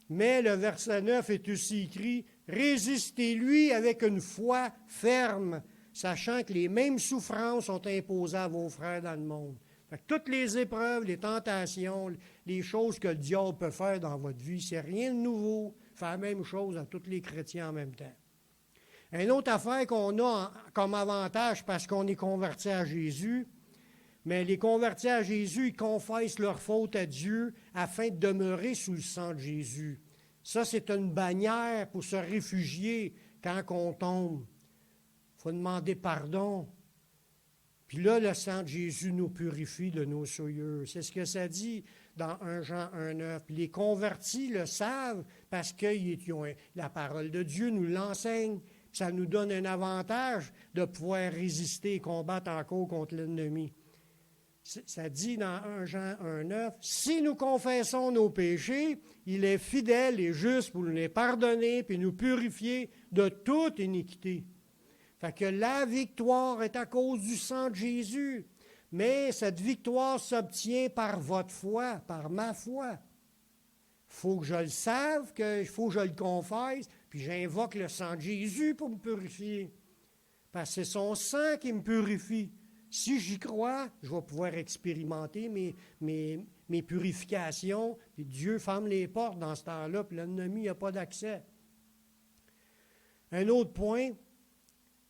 Speaker 1: Mais le verset 9 est aussi écrit, « Résistez-lui avec une foi ferme, sachant que les mêmes souffrances sont imposées à vos frères dans le monde. » Fait que toutes les épreuves, les tentations, les choses que le diable peut faire dans votre vie, c'est rien de nouveau. Il fait la même chose à tous les chrétiens en même temps. Une autre affaire qu'on a comme avantage parce qu'on est converti à Jésus, mais les convertis à Jésus, ils confessent leur faute à Dieu afin de demeurer sous le sang de Jésus. Ça, c'est une bannière pour se réfugier quand on tombe. Il faut demander pardon. Puis là, le sang de Jésus nous purifie de nos souillures. C'est ce que ça dit dans 1 Jean 1,9. Puis les convertis le savent parce que la parole de Dieu nous l'enseigne. Ça nous donne un avantage de pouvoir résister et combattre encore contre l'ennemi. Ça dit dans 1 Jean 1,9, « Si nous confessons nos péchés, il est fidèle et juste pour nous les pardonner puis nous purifier de toute iniquité. » Fait que la victoire est à cause du sang de Jésus. Mais cette victoire s'obtient par votre foi, par ma foi. Il faut que je le sache, il faut que je le confesse, puis j'invoque le sang de Jésus pour me purifier. Parce que c'est son sang qui me purifie. Si j'y crois, je vais pouvoir expérimenter mes purifications, puis Dieu ferme les portes dans ce temps-là, puis l'ennemi n'a pas d'accès. Un autre point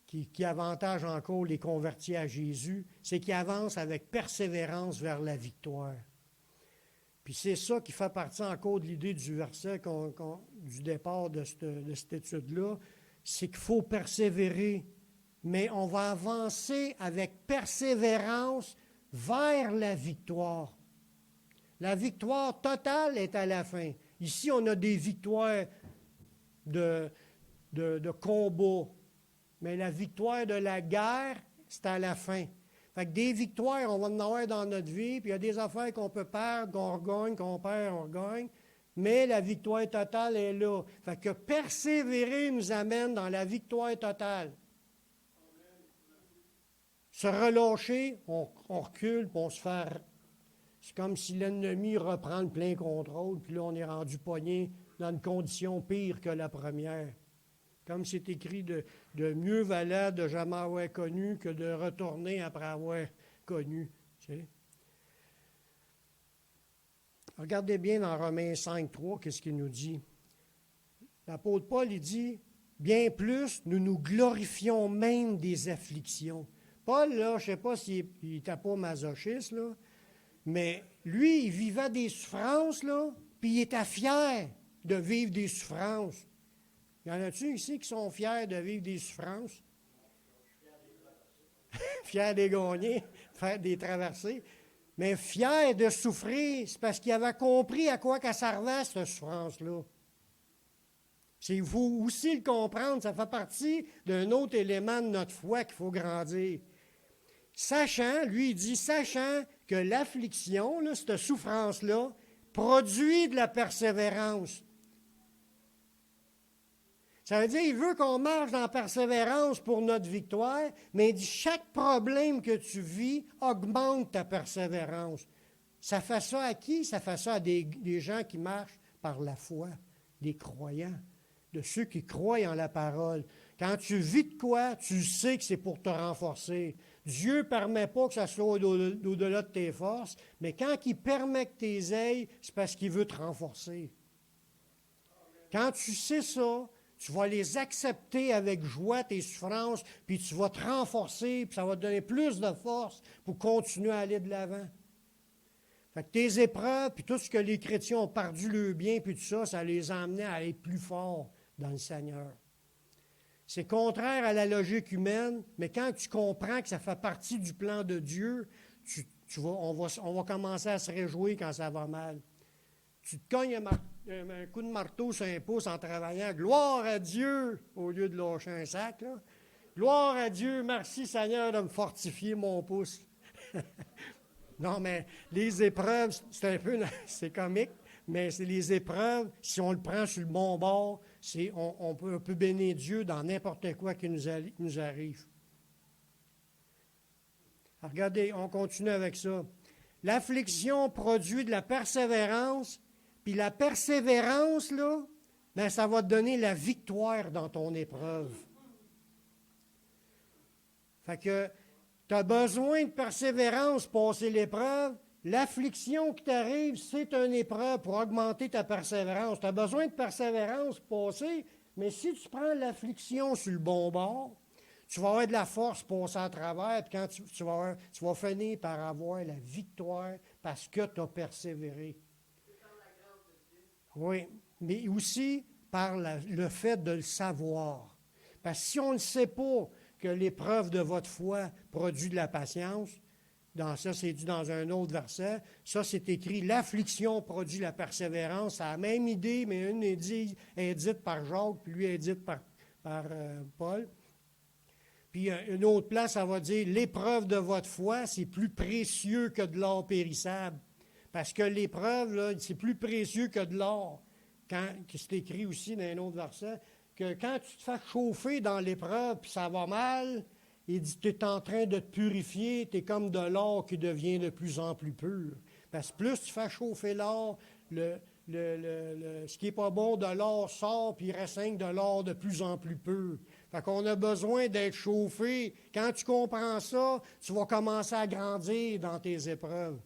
Speaker 1: qui avantage encore les convertis à Jésus, c'est qu'ils avancent avec persévérance vers la victoire. Puis c'est ça qui fait partie encore de l'idée du verset du départ de cette étude-là, c'est qu'il faut persévérer. Mais on va avancer avec persévérance vers la victoire. La victoire totale est à la fin. Ici, on a des victoires de combat, mais la victoire de la guerre, c'est à la fin. Fait que des victoires, on va en avoir dans notre vie, puis il y a des affaires qu'on peut perdre, qu'on regagne, qu'on perd, on regagne, mais la victoire totale est là. Fait que persévérer nous amène dans la victoire totale. Se relâcher, on recule, puis on se fait... C'est comme si l'ennemi reprend le plein contrôle, puis là, on est rendu pogné dans une condition pire que la première. Comme c'est écrit, de mieux valait de jamais avoir connu que de retourner après avoir connu. Tu sais. Regardez bien dans Romains 5, 3, qu'est-ce qu'il nous dit. L'apôtre Paul, il dit, « Bien plus, nous nous glorifions même des afflictions. » Paul, là, je ne sais pas s'il n'était pas masochiste, là, mais lui, il vivait des souffrances, là, puis il était fier de vivre des souffrances. Y en a-tu ici qui sont fiers de vivre des souffrances? fier des gagner, faire des traversées. Mais fier de souffrir, c'est parce qu'il avait compris à quoi qu'elle servait, cette souffrance-là. Il faut aussi le comprendre, ça fait partie d'un autre élément de notre foi qu'il faut grandir. Sachant, lui, il dit, sachant que l'affliction, là, cette souffrance-là, produit de la persévérance. Ça veut dire qu'il veut qu'on marche dans la persévérance pour notre victoire, mais il dit chaque problème que tu vis augmente ta persévérance. Ça fait ça à qui? Ça fait ça à des gens qui marchent par la foi, des croyants, de ceux qui croient en la parole. Quand tu vis de quoi, tu sais que c'est pour te renforcer. Dieu ne permet pas que ça soit au-delà de tes forces, mais quand il permet que tu les aies, c'est parce qu'il veut te renforcer. Quand tu sais ça, tu vas les accepter avec joie, tes souffrances, puis tu vas te renforcer, puis ça va te donner plus de force pour continuer à aller de l'avant. Fait que tes épreuves, puis tout ce que les chrétiens ont perdu le bien, puis tout ça, ça les a amenés à être plus forts dans le Seigneur. C'est contraire à la logique humaine, mais quand tu comprends que ça fait partie du plan de Dieu, on va commencer à se réjouir quand ça va mal. Tu te cognes un coup de marteau sur un pouce en travaillant. Gloire à Dieu, au lieu de lâcher un sac. Là. Gloire à Dieu, merci Seigneur de me fortifier mon pouce. Non, mais les épreuves, c'est comique, mais c'est les épreuves, si on le prend sur le bon bord, on peut bénir Dieu dans n'importe quoi qui nous arrive. Alors, regardez, on continue avec ça. L'affliction produit de la persévérance, puis la persévérance, là, ben, ça va te donner la victoire dans ton épreuve. Fait que tu as besoin de persévérance pour passer l'épreuve. L'affliction qui t'arrive, c'est une épreuve pour augmenter ta persévérance. Tu as besoin de persévérance pour passer, mais si tu prends l'affliction sur le bon bord, tu vas avoir de la force pour passer à travers, puis quand tu vas finir par avoir la victoire parce que tu as persévéré. Oui, mais aussi par le fait de le savoir. Parce que si on ne sait pas que l'épreuve de votre foi produit de la patience, dans ça, c'est dit dans un autre verset, ça, c'est écrit, l'affliction produit la persévérance. C'est la même idée, mais une est dite par Jacques, puis lui est dite par Paul. Puis une autre place, ça va dire, l'épreuve de votre foi, c'est plus précieux que de l'or périssable. Parce que l'épreuve, là, c'est plus précieux que de l'or. C'est écrit aussi dans un autre verset, que quand tu te fais chauffer dans l'épreuve, puis ça va mal, il dit, tu es en train de te purifier, tu es comme de l'or qui devient de plus en plus pur. Parce que plus tu fais chauffer l'or, ce qui n'est pas bon de l'or sort, puis il reste de l'or de plus en plus pur. Fait qu'on a besoin d'être chauffé. Quand tu comprends ça, tu vas commencer à grandir dans tes épreuves.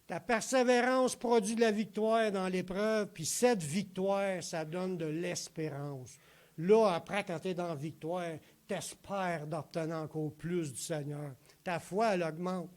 Speaker 1: Ta persévérance produit de la victoire dans l'épreuve, puis cette victoire, ça donne de l'espérance. Là, après, quand tu es dans la victoire, tu espères d'obtenir encore plus du Seigneur. Ta foi, elle augmente.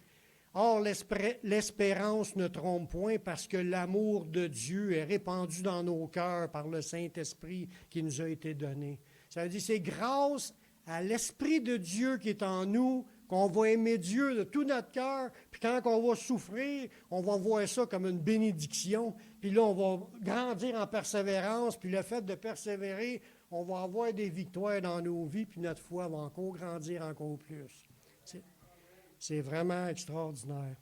Speaker 1: Or, l'espérance ne trompe point parce que l'amour de Dieu est répandu dans nos cœurs par le Saint-Esprit qui nous a été donné. Ça veut dire que c'est grâce à l'Esprit de Dieu qui est en nous qu'on va aimer Dieu de tout notre cœur, puis quand on va souffrir, on va voir ça comme une bénédiction, puis là, on va grandir en persévérance, puis le fait de persévérer, on va avoir des victoires dans nos vies, puis notre foi va encore grandir encore plus. C'est vraiment extraordinaire.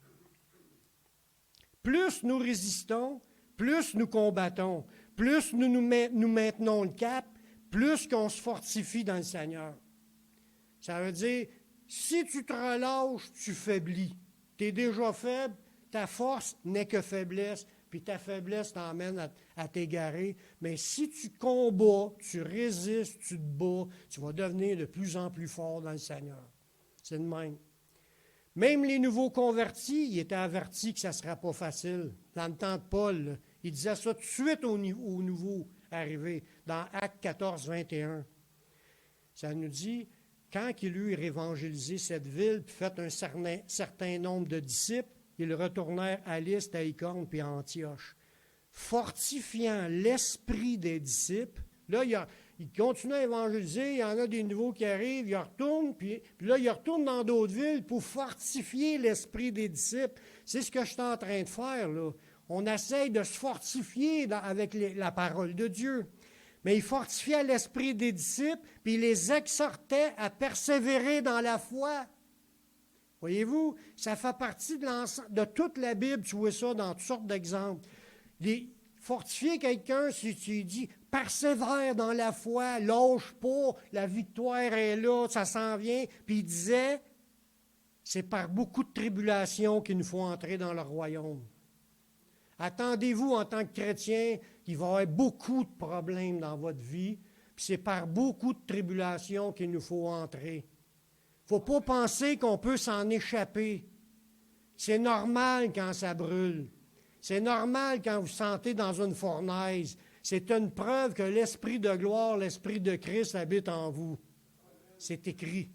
Speaker 1: Plus nous résistons, plus nous combattons, plus nous maintenons le cap, plus qu'on se fortifie dans le Seigneur. Ça veut dire, si tu te relâches, tu faiblis. Tu es déjà faible, ta force n'est que faiblesse, puis ta faiblesse t'emmène à t'égarer. Mais si tu combats, tu résistes, tu te bats, tu vas devenir de plus en plus fort dans le Seigneur. C'est de même. Même les nouveaux convertis, ils étaient avertis que ça ne sera pas facile. Dans le temps de Paul, il disait ça tout de suite aux nouveaux arrivés, dans Actes 14, 21. Ça nous dit, quand il eut révangélisé cette ville, puis fait un certain nombre de disciples, ils retournèrent à Lystre, à Icône, puis à Antioche. Fortifiant l'esprit des disciples, là, il il continue à évangéliser, il y en a des nouveaux qui arrivent, il retourne, puis là, il retourne dans d'autres villes pour fortifier l'esprit des disciples. C'est ce que je suis en train de faire, là. On essaye de se fortifier avec la parole de Dieu. Mais il fortifiait l'esprit des disciples, puis il les exhortait à persévérer dans la foi. Voyez-vous, ça fait partie de toute la Bible, tu vois ça dans toutes sortes d'exemples. Fortifier quelqu'un, si tu dis, persévère dans la foi, lâche pas, la victoire est là, ça s'en vient. Puis il disait, c'est par beaucoup de tribulations qu'il nous faut entrer dans le royaume. Attendez-vous en tant que chrétien qu'il va y avoir beaucoup de problèmes dans votre vie, puis c'est par beaucoup de tribulations qu'il nous faut entrer. Il ne faut pas penser qu'on peut s'en échapper. C'est normal quand ça brûle. C'est normal quand vous sentez dans une fournaise. C'est une preuve que l'Esprit de gloire, l'Esprit de Christ habite en vous. C'est écrit.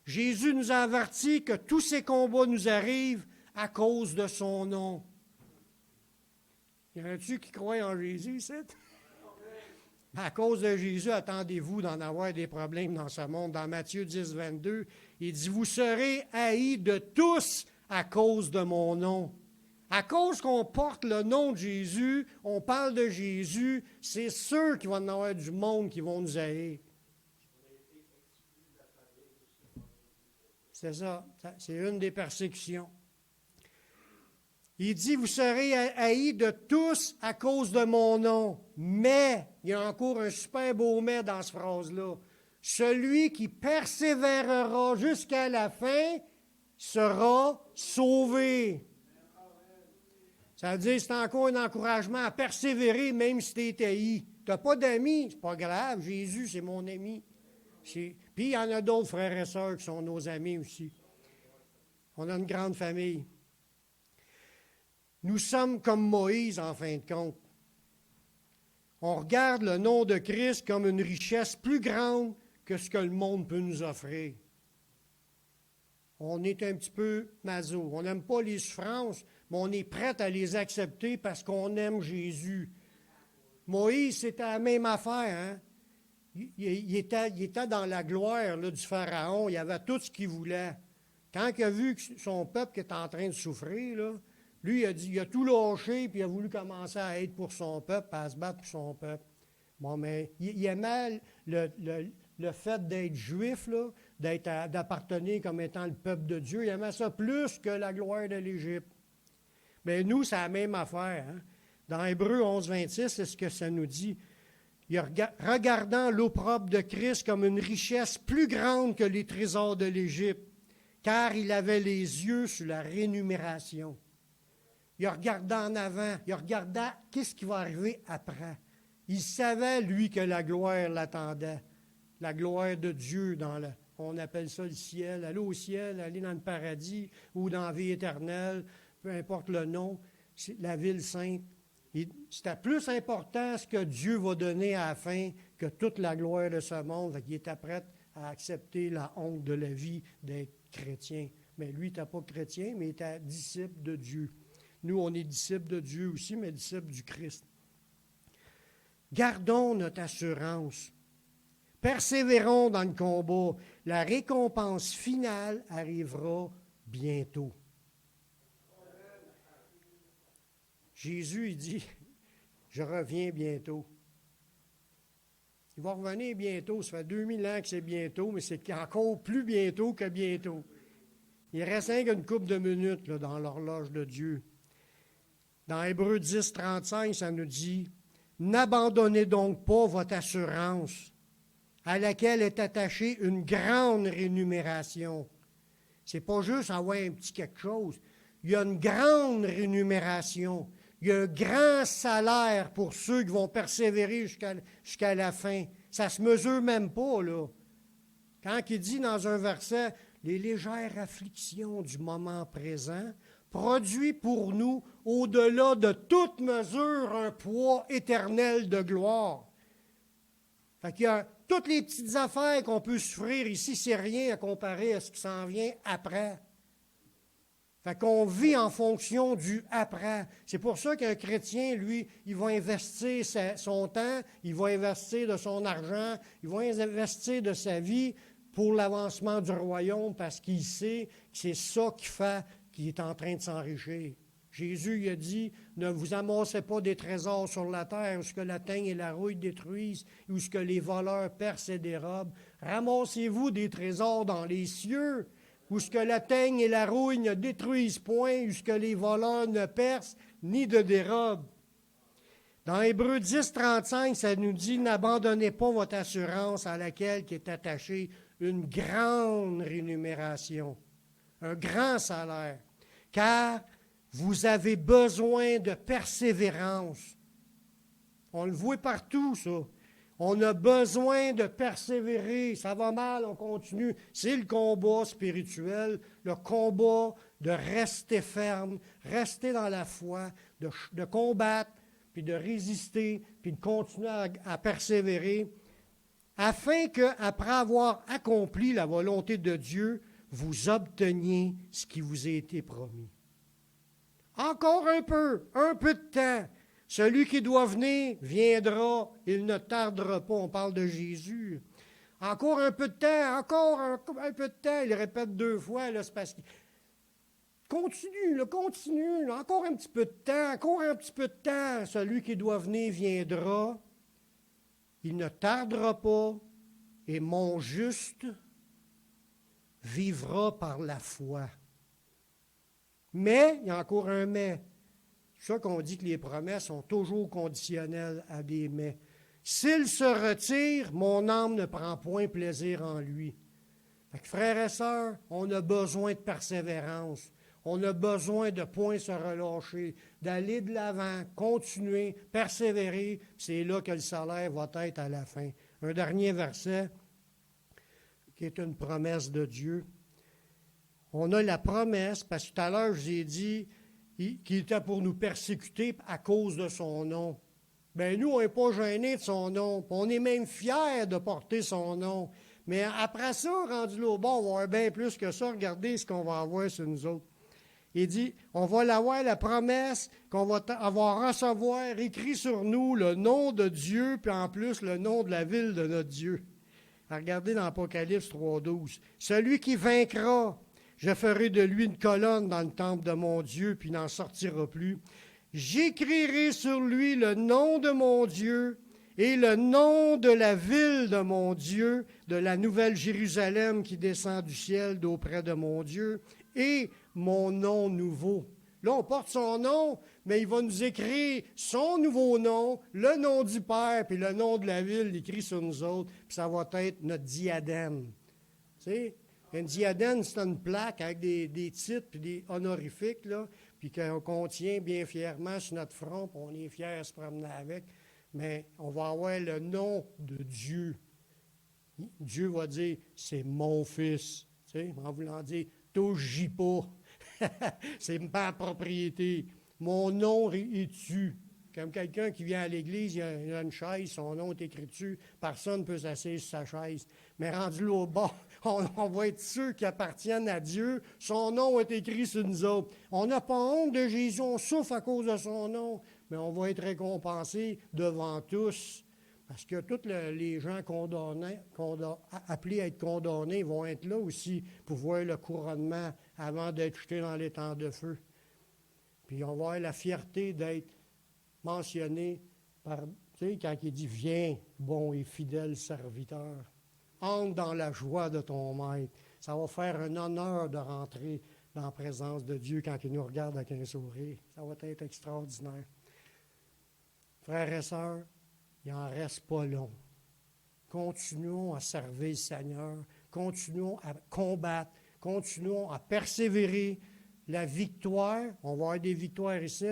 Speaker 1: Jésus nous a avertis que tous ces combats nous arrivent à cause de son nom. Y en a-tu qui croient en Jésus, c'est? À cause de Jésus, attendez-vous d'en avoir des problèmes dans ce monde. Dans Matthieu 10, 22, il dit, vous serez haïs de tous à cause de mon nom. À cause qu'on porte le nom de Jésus, on parle de Jésus, c'est sûr qu'il va y en avoir du monde qui vont nous haïr. C'est ça, c'est une des persécutions. Il dit, vous serez haïs de tous à cause de mon nom. Mais, il y a encore un super beau mais dans cette phrase-là. Celui qui persévérera jusqu'à la fin sera sauvé. Ça veut dire que c'est encore un encouragement à persévérer même si tu es haï. Tu n'as pas d'amis, c'est pas grave. Jésus, c'est mon ami. Puis il y en a d'autres frères et sœurs qui sont nos amis aussi. On a une grande famille. Nous sommes comme Moïse, en fin de compte. On regarde le nom de Christ comme une richesse plus grande que ce que le monde peut nous offrir. On est un petit peu maso. On n'aime pas les souffrances, mais on est prêt à les accepter parce qu'on aime Jésus. Moïse, c'était la même affaire. Hein? Il était dans la gloire là, du Pharaon. Il avait tout ce qu'il voulait. Quand il a vu que son peuple était en train de souffrir, là, lui, il a tout lâché, puis il a voulu commencer à être pour son peuple, à se battre pour son peuple. Bon, mais il aimait le fait d'être juif, là, d'appartenir comme étant le peuple de Dieu. Il aimait ça plus que la gloire de l'Égypte. Mais nous, c'est la même affaire. Hein? Dans Hébreux 11, 26, c'est ce que ça nous dit. Regardant l'opprobre de Christ comme une richesse plus grande que les trésors de l'Égypte, car il avait les yeux sur la rémunération. Il regardait en avant, il regardait qu'est-ce qui va arriver après. Il savait, lui, que la gloire l'attendait. La gloire de Dieu, on appelle ça le ciel. Aller au ciel, aller dans le paradis ou dans la vie éternelle, peu importe le nom, c'est la ville sainte. C'était plus important ce que Dieu va donner à la fin que toute la gloire de ce monde. Il était prêt à accepter la honte de la vie d'être chrétien. Mais lui, il n'était pas chrétien, mais il était disciple de Dieu. Nous, on est disciples de Dieu aussi, mais disciples du Christ. Gardons notre assurance. Persévérons dans le combat. La récompense finale arrivera bientôt. Jésus, il dit, je reviens bientôt. Il va revenir bientôt. Ça fait 2000 ans que c'est bientôt, mais c'est encore plus bientôt que bientôt. Il reste une couple de minutes là, dans l'horloge de Dieu. Dans Hébreux 10, 35, ça nous dit, « N'abandonnez donc pas votre assurance, à laquelle est attachée une grande rémunération. » Ce n'est pas juste avoir un petit quelque chose. Il y a une grande rémunération. Il y a un grand salaire pour ceux qui vont persévérer jusqu'à la fin. Ça ne se mesure même pas, là. Quand il dit dans un verset, « Les légères afflictions du moment présent produit pour nous, au-delà de toute mesure, un poids éternel de gloire. » Fait qu'il y a toutes les petites affaires qu'on peut souffrir ici, c'est rien à comparer à ce qui s'en vient après. Fait qu'on vit en fonction du après. C'est pour ça qu'un chrétien, lui, il va investir son temps, il va investir de son argent, il va investir de sa vie pour l'avancement du royaume parce qu'il sait que c'est ça qui fait qu'il est en train de s'enrichir. Jésus il a dit, ne vous amassez pas des trésors sur la terre où ce que la teigne et la rouille détruisent, où ce que les voleurs percent et dérobent. Ramassez-vous des trésors dans les cieux, où ce que la teigne et la rouille ne détruisent point, où ce que les voleurs ne percent ni ne dérobent. Dans Hébreux 10, 35, ça nous dit, n'abandonnez pas votre assurance à laquelle est attachée une grande rémunération, un grand salaire, car vous avez besoin de persévérance. On le voit partout, ça. On a besoin de persévérer. Ça va mal, on continue. C'est le combat spirituel, le combat de rester ferme, rester dans la foi, de combattre, puis de résister, puis de continuer à persévérer, afin qu'après avoir accompli la volonté de Dieu, vous obteniez ce qui vous a été promis. Encore un peu de temps. Celui qui doit venir viendra, il ne tardera pas. On parle de Jésus. Encore un peu de temps, encore un peu de temps. Il répète 2 fois, là, c'est parce qu'il continue, encore un petit peu de temps, encore un petit peu de temps. Celui qui doit venir viendra, il ne tardera pas, et mon juste vivra par la foi. Mais, il y a encore un mais. C'est ça qu'on dit que les promesses sont toujours conditionnelles à des mais. S'il se retire, mon âme ne prend point plaisir en lui. Fait que frères et sœurs, on a besoin de persévérance. On a besoin de ne point se relâcher, d'aller de l'avant, continuer, persévérer. C'est là que le salaire va être à la fin. Un dernier verset qui est une promesse de Dieu. On a la promesse, parce que tout à l'heure, je vous ai dit qu'il était pour nous persécuter à cause de son nom. Bien, nous, on n'est pas gênés de son nom. On est même fiers de porter son nom. Mais après ça, rendu là au bord, on va avoir bien plus que ça. Regardez ce qu'on va avoir sur nous autres. Il dit, on va l'avoir la promesse qu'on va avoir recevoir écrit sur nous le nom de Dieu, puis en plus le nom de la ville de notre Dieu. Regardez dans Apocalypse 3,12. Celui qui vaincra, je ferai de lui une colonne dans le temple de mon Dieu, puis il n'en sortira plus. J'écrirai sur lui le nom de mon Dieu et le nom de la ville de mon Dieu, de la nouvelle Jérusalem qui descend du ciel d'auprès de mon Dieu, et mon nom nouveau. Là, on porte son nom, mais il va nous écrire son nouveau nom, le nom du Père, puis le nom de la ville écrit sur nous autres, puis ça va être notre diadème. Tu sais, une diadème, c'est une plaque avec des titres puis des honorifiques, là, puis qu'on tient bien fièrement sur notre front, puis on est fiers de se promener avec. Mais on va avoir le nom de Dieu. Dieu va dire, c'est mon fils. Tu sais, en voulant dire, touche-y pas. C'est ma propriété. Mon nom est tu. Comme quelqu'un qui vient à l'église, il y a une chaise, son nom est écrit dessus, personne ne peut s'asseoir sur sa chaise. Mais rendu là au bas, on va être ceux qui appartiennent à Dieu. Son nom est écrit sur nous autres. On n'a pas honte de Jésus, on souffre à cause de son nom, mais on va être récompensés devant tous. Parce que tous les gens appelés à être condamnés vont être là aussi pour voir le couronnement avant d'être jetés dans les temps de feu. Puis on va avoir la fierté d'être mentionné par, tu sais, quand il dit « Viens, bon et fidèle serviteur, entre dans la joie de ton maître ». Ça va faire un honneur de rentrer dans la présence de Dieu quand il nous regarde avec un sourire. Ça va être extraordinaire. Frères et sœurs, il n'en reste pas long. Continuons à servir le Seigneur, continuons à combattre, continuons à persévérer. La victoire, on va avoir des victoires ici,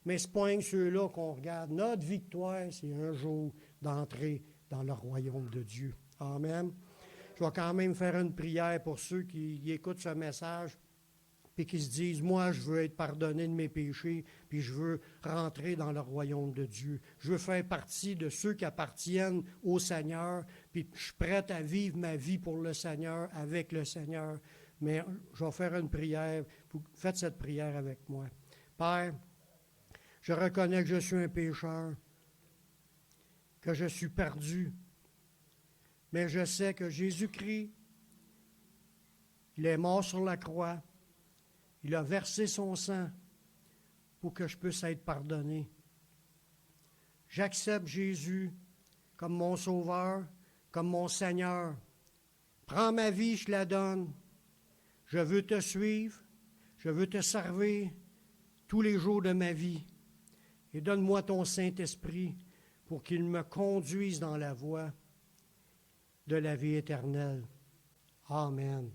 Speaker 1: mais ce n'est pas ceux-là qu'on regarde. Notre victoire, c'est un jour d'entrer dans le royaume de Dieu. Amen. Je vais quand même faire une prière pour ceux qui écoutent ce message puis qui se disent, moi, je veux être pardonné de mes péchés, puis je veux rentrer dans le royaume de Dieu. Je veux faire partie de ceux qui appartiennent au Seigneur, puis je suis prêt à vivre ma vie pour le Seigneur, avec le Seigneur. mais je vais faire une prière. Faites cette prière avec moi. Père, je reconnais que je suis un pécheur, que je suis perdu, mais je sais que Jésus-Christ, il est mort sur la croix, il a versé son sang pour que je puisse être pardonné. J'accepte Jésus comme mon Sauveur, comme mon Seigneur. Prends ma vie, je la donne. Je veux te suivre, je veux te servir tous les jours de ma vie. Et donne-moi ton Saint-Esprit pour qu'il me conduise dans la voie de la vie éternelle. Amen.